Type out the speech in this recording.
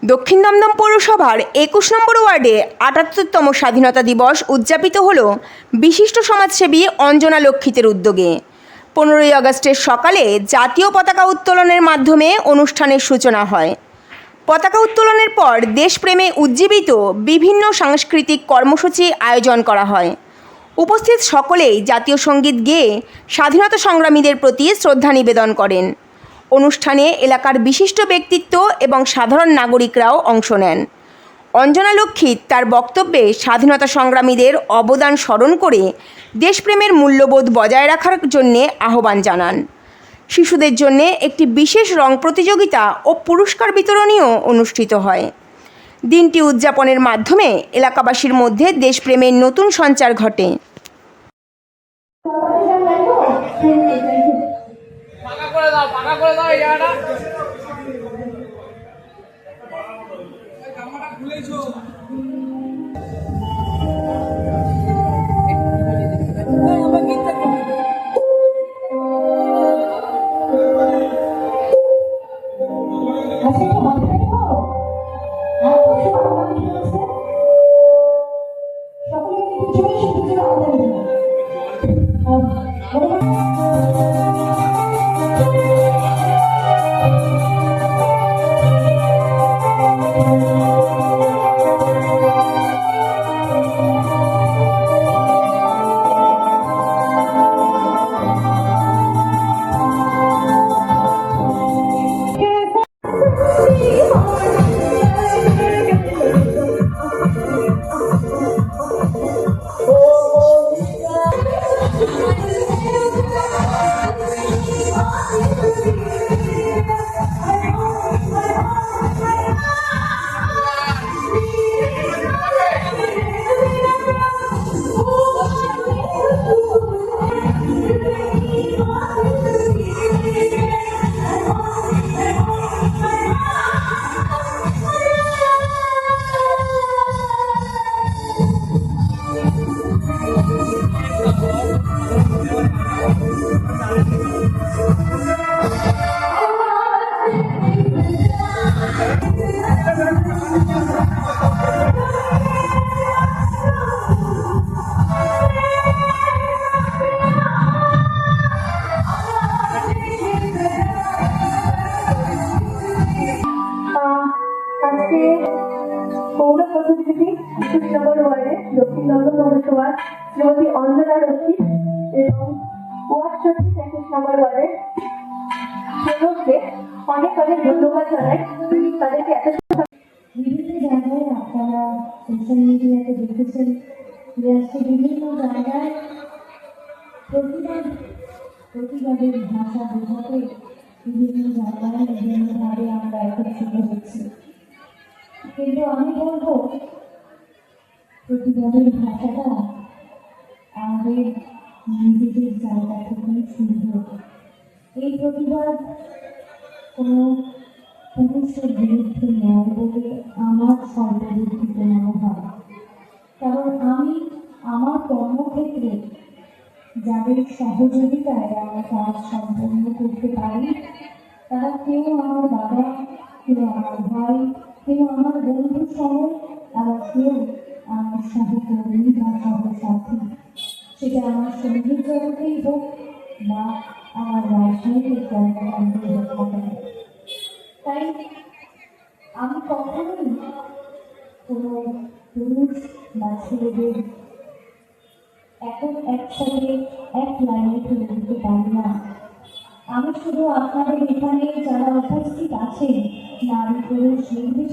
দক্ষিণ দমদম পৌরসভার ২১ নম্বর ওয়ার্ডে ৭৮তম স্বাধীনতা দিবস উদযাপিত হল বিশিষ্ট সমাজসেবী অঞ্জনা লক্ষিতের উদ্যোগে। ১৫ই আগস্টের সকালে জাতীয় পতাকা উত্তোলনের মাধ্যমে অনুষ্ঠানের সূচনা হয়। পতাকা উত্তোলনের পর দেশপ্রেমে উজ্জীবিত বিভিন্ন সাংস্কৃতিক কর্মসূচি আয়োজন করা হয়। উপস্থিত সকলেই জাতীয় সঙ্গীত গেয়ে স্বাধীনতা সংগ্রামীদের প্রতি শ্রদ্ধা নিবেদন করেন। অনুষ্ঠানে এলাকার বিশিষ্ট ব্যক্তিত্ব এবং সাধারণ নাগরিকরাও অংশ নেন। অঞ্জনা লক্ষিত তার বক্তব্যে স্বাধীনতা সংগ্রামীদের অবদান স্মরণ করে দেশপ্রেমের মূল্যবোধ বজায় রাখার জন্য আহ্বান জানান। শিশুদের জন্য একটি বিশেষ রং প্রতিযোগিতা ও পুরস্কার বিতরণীও অনুষ্ঠিত হয়। দিনটি উদযাপনের মাধ্যমে এলাকাবাসীর মধ্যে দেশপ্রেমের নতুন সঞ্চার ঘটে। পাকা করে দাও এই জায়গাটা। আজকে পৌর প্রতিনিধি ২১ নম্বর ওয়ার্ডে দক্ষিণ দমদম পৌরসভার শ্রীমতী অঞ্জনা লক্ষিত এবং ওয়ার্ড সচিব ২১ নম্বর ওয়ার্ডের সেবককে অনেক অনেক ধন্যবাদ জানাই। তাদেরকে এত বিভিন্ন জায়গায় আপনারা সোশ্যাল মিডিয়াতে দেখেছেন যে আজকে বিভিন্ন জায়গায় প্রতিবাদের ভাষা বোঝাতে বিভিন্ন জায়গায় বিভিন্নভাবে আমরা একত্রিত হচ্ছি। কিন্তু আমি বলবো প্রতিবাদের ভাষাটা আমাদের নিজেদের জায়গা থেকে শুরু হোক। এই প্রতিবাদ কোনো পুরুষের বিরুদ্ধে নয় বলে আমার সর্ববুদ্ধিত মনে হয়। কারণ আমি আমার কর্মক্ষেত্রে যাদের সহযোগিতায় আমার কাজ সম্পন্ন করতে পারি তারা কেউ আমার বাবা, কেউ আমার ভাই, কেউ আমার বন্ধু সহ, আবার কেউ আমার সহকর্মী বা সহসাথী। সেটা আমার সঙ্গীত জগতেই হোক বা আমার রাজনৈতিক কর্মকাণ্ডেই হোক না কেন। তাই আমি কখনোই কোনো পুরুষ বা ছেলেদের একসাথে এক লাইনে তুলে দিতে পারি না। আমি শুধু আপনাদের এখানে যারা উপস্থিত আছেন নারী পুরুষ নির্বিশেষে